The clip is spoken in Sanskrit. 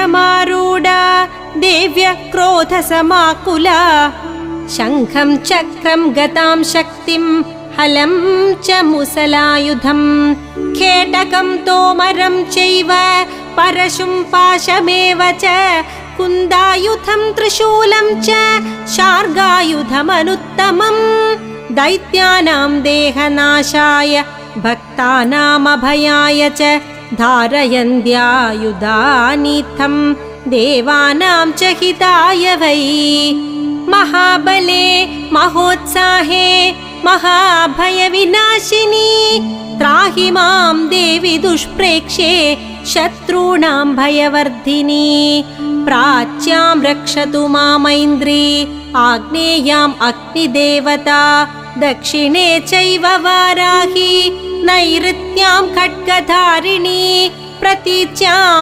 गजमुखमारूढा देव्यः क्रोधसमाकुला शङ्खं चक्रं गतां शक्तिं हलं च मुसलायुधं खेटकं तोमरं चैव परशुं पाशमेव च कुन्दायुधं त्रिशूलं च शार्गायुधमनुत्तमम् दैत्यानां देहनाशाय भक्तानामभयाय च धारयन्त्यायुधानीथं देवानां च हिताय वै महाबले महोत्साहे महाभयविनाशिनी त्राहि मां देवि दुष्प्रेक्ष्ये शत्रूणां भयवर्धिनी प्राच्यां रक्षतु मामैन्द्री आग्नेयाम् अग्निदेवता दक्षिणे चैव वाराही नैऋत्यां खड्गधारिणी प्रतीच्यां